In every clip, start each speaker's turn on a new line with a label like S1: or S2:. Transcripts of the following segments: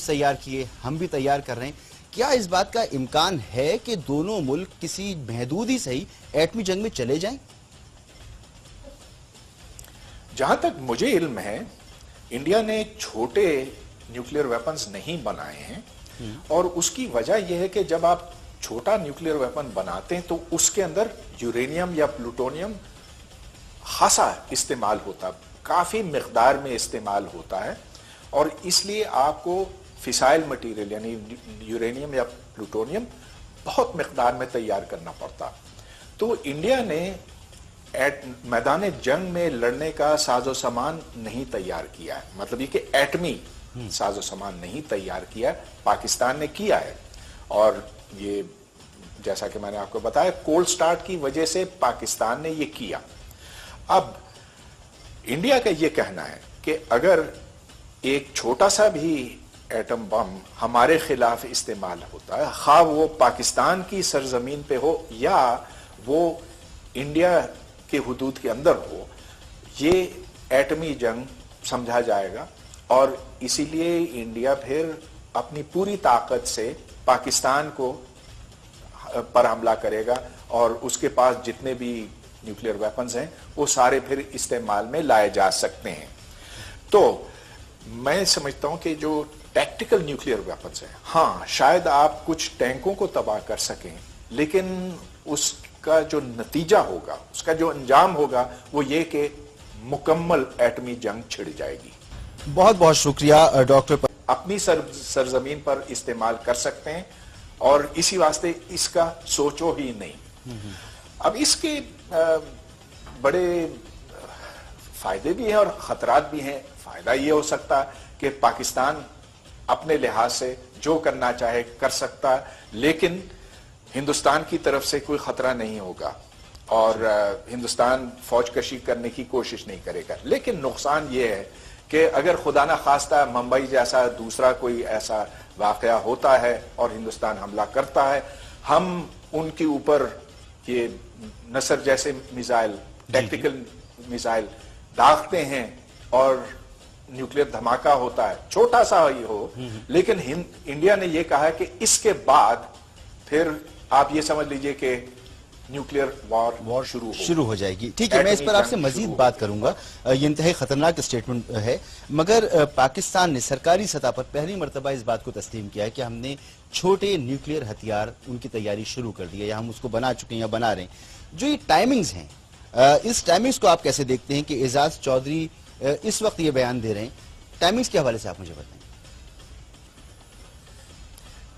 S1: Weapons تیار کیے، ہم بھی تیار کر رہے ہیں. کیا اس بات کا امکان ہے کہ دونوں ملک کسی محدود ہی صحیح ایٹمی جنگ میں چلے جائیں؟
S2: جہاں تک مجھے علم ہے انڈیا نے چھوٹے نیوکلیئر ویپنز نہیں بنائے ہیں، اور اس کی وجہ یہ ہے کہ جب آپ چھوٹا نیوکلیئر ویپن بناتے ہیں تو اس کے اندر یورینیم یا پلوٹونیم خاصا استعمال ہوتا، کافی مقدار میں استعمال ہوتا ہے، اور اس لیے آپ کو فسائل مٹیریل یعنی یورینیم یا پلوٹونیم بہت مقدار میں تیار کرنا پڑتا. تو انڈیا نے میدان جنگ میں لڑنے کا ساز و سامان نہیں تیار کیا ہے، مطلب یہ کہ ایٹمی ساز و سامان نہیں تیار کیا، پاکستان نے کیا ہے. اور یہ جیسا کہ میں نے آپ کو بتایا کولڈ سٹارٹ کی وجہ سے پاکستان نے یہ کیا. اب انڈیا کا یہ کہنا ہے کہ اگر ایک چھوٹا سا بھی ایٹم بم ہمارے خلاف استعمال ہوتا ہے، خواہ وہ پاکستان کی سرزمین پہ ہو یا وہ انڈیا کے حدود کے اندر ہو، یہ ایٹمی جنگ سمجھا جائے گا، اور اسی لیے انڈیا پھر اپنی پوری طاقت سے پاکستان کو پر حملہ کرے گا، اور اس کے پاس جتنے بھی نیوکلیئر ویپنز ہیں وہ سارے پھر استعمال میں لائے جا سکتے ہیں. تو میں سمجھتا ہوں کہ جو ٹیکٹیکل نیوکلیئر ویپنز ہیں، ہاں شاید آپ کچھ ٹینکوں کو تباہ کر سکیں، لیکن اس کا جو نتیجہ ہوگا، اس کا جو انجام ہوگا وہ یہ کہ مکمل ایٹمی جنگ چھڑ جائے گی.
S1: بہت بہت شکریہ ڈاکٹر.
S2: اپنی سرزمین پر استعمال کر سکتے ہیں، اور اسی واسطے اس کا سوچو ہی نہیں. اب اس کے بڑے فائدے بھی ہیں اور خطرات بھی ہیں. فائدہ یہ ہو سکتا کہ پاکستان اپنے لحاظ سے جو کرنا چاہے کر سکتا، لیکن ہندوستان کی طرف سے کوئی خطرہ نہیں ہوگا، اور ہندوستان فوج کشی کرنے کی کوشش نہیں کرے گا. لیکن نقصان یہ ہے کہ اگر خدا نہ خواستہ ممبئی جیسا دوسرا کوئی ایسا واقعہ ہوتا ہے اور ہندوستان حملہ کرتا ہے، ہم ان کے اوپر یہ نصر جیسے میزائل، ٹیکٹیکل میزائل داغتے ہیں، اور نیوکلیئر دھماکہ ہوتا ہے، چھوٹا سا ہی ہو. لیکن انڈیا نے یہ کہا کہ اس کے بعد پھر آپ یہ سمجھ لیجئے کہ نیوکلیئر وار شروع
S1: ہو جائے گی. ٹھیک ہے، میں اس پر آپ سے مزید بات کروں گا. یہ انتہائی خطرناک اسٹیٹمنٹ ہے، مگر پاکستان نے سرکاری سطح پر پہلی مرتبہ اس بات کو تسلیم کیا ہے کہ ہم نے چھوٹے نیوکلیئر ہتھیار ان کی تیاری شروع کر دی ہے، یا ہم اس کو بنا چکے ہیں یا بنا رہے ہیں. جو یہ ٹائمنگز ہیں، اس ٹائمنگز کو آپ کیسے دیکھتے ہیں کہ اعزاز چودھری اس وقت یہ بیان دے رہے ہیں؟ ٹائمنگز کے حوالے سے آپ مجھے بتائیں.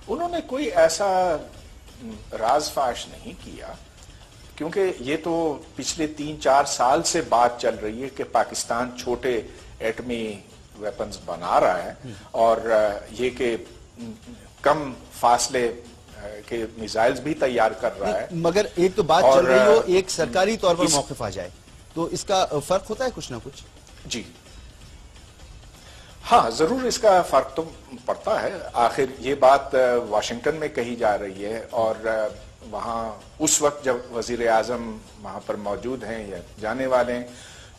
S2: انہوں نے کوئی ایسا راز فاش نہیں کیا، کیونکہ یہ تو پچھلے 3-4 سال سے بات چل رہی ہے کہ پاکستان چھوٹے ایٹمی ویپنز بنا رہا ہے، اور یہ کہ کم فاصلے کے میزائلز بھی تیار کر رہا ہے.
S1: مگر ایک تو بات چل رہی ہو، ایک سرکاری طور پر موقف آ جائے، تو اس کا فرق ہوتا ہے کچھ نہ کچھ.
S2: جی ہاں، ضرور اس کا فرق تو پڑتا ہے. آخر یہ بات واشنگٹن میں کہی جا رہی ہے، اور وہاں اس وقت جب وزیر اعظم وہاں پر موجود ہیں یا جانے والے ہیں،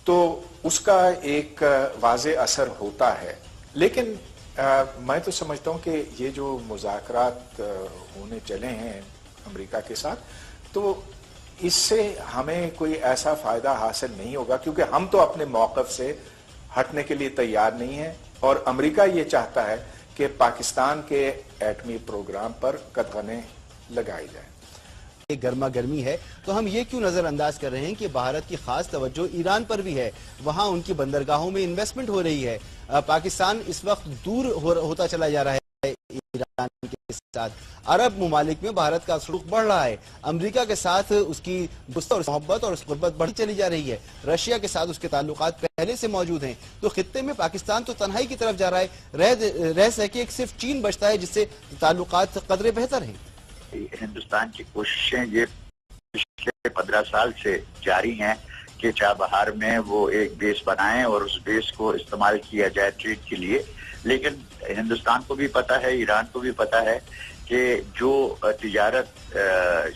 S2: تو اس کا ایک واضح اثر ہوتا ہے. لیکن میں تو سمجھتا ہوں کہ یہ جو مذاکرات ہونے چلے ہیں امریکہ کے ساتھ، تو اس سے ہمیں کوئی ایسا فائدہ حاصل نہیں ہوگا، کیونکہ ہم تو اپنے موقف سے ہٹنے کے لیے تیار نہیں ہیں، اور امریکہ یہ چاہتا ہے کہ پاکستان کے ایٹمی پروگرام پر قدغنیں لگائی جائیں.
S1: گرما گرمی ہے تو ہم یہ کیوں نظر انداز کر رہے ہیں کہ بھارت کی خاص توجہ ایران پر بھی ہے، وہاں ان کی بندرگاہوں میں انویسٹمنٹ ہو رہی ہے. پاکستان اس وقت دور ہوتا چلا جا رہا ہے ایران کے ساتھ. عرب ممالک میں بھارت کا سلوک بڑھ رہا ہے، امریکہ کے ساتھ اس کی دوستی اور محبت اور قربت بڑھتی چلی جا رہی ہے، رشیا کے ساتھ اس کے تعلقات پہلے سے موجود ہیں. تو خطے میں پاکستان تو تنہائی کی طرف جا رہا ہے، رہ سکے صرف چین بچتا ہے جس سے تعلقات قدرے بہتر ہیں.
S3: ہندوستان کی کوششیں یہ پچھلے 15 سال سے جاری ہیں کہ چابہار میں وہ ایک بیس بنائیں اور اس بیس کو استعمال کیا جائے ٹریڈ کے لیے. لیکن ہندوستان کو بھی پتا ہے، ایران کو بھی پتا ہے کہ جو تجارت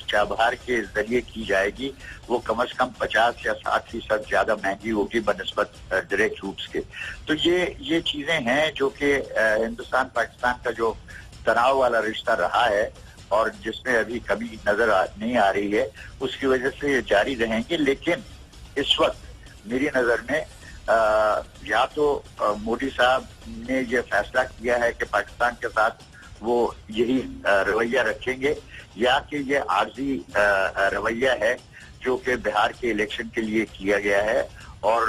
S3: چابہار کے ذریعے کی جائے گی وہ کم از کم 50 یا 60% زیادہ مہنگی ہوگی بنسبت ڈائریکٹ روٹس کے. تو یہ چیزیں ہیں جو کہ ہندوستان پاکستان کا جو تناؤ والا رشتہ رہا ہے اور جس میں ابھی کمی نظر نہیں آ رہی ہے، اس کی وجہ سے یہ جاری رہیں گے. لیکن اس وقت میری نظر میں یا تو مودی صاحب نے یہ فیصلہ کیا ہے کہ پاکستان کے ساتھ وہ یہی رویہ رکھیں گے، یا کہ یہ عارضی رویہ ہے جو کہ بہار کے الیکشن کے لیے کیا گیا ہے. اور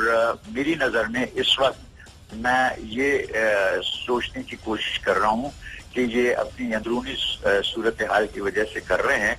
S3: میری نظر میں اس وقت میں یہ سوچنے کی کوشش کر رہا ہوں کہ یہ اپنی اندرونی صورتحال کی وجہ سے کر رہے ہیں.